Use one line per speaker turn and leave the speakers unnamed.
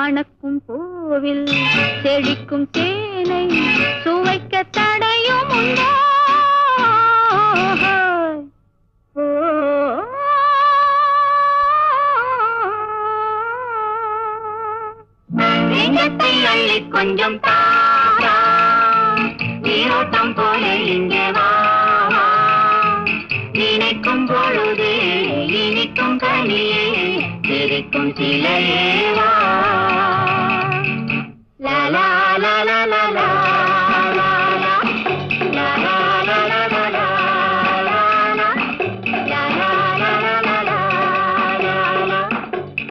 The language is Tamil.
மணக்கும் பூவில் செழிக்கும் தேனை சுவைக்க தடையும் உண்டோ? நெஞ்சத்தை அள்ளி கொஞ்சம் தாரா, நீரோட்டம் போல இங்கே வா, நினைக்கும் பொழுதே இனிக்கும் கனியே சிரிக்கும் சிலையே வா.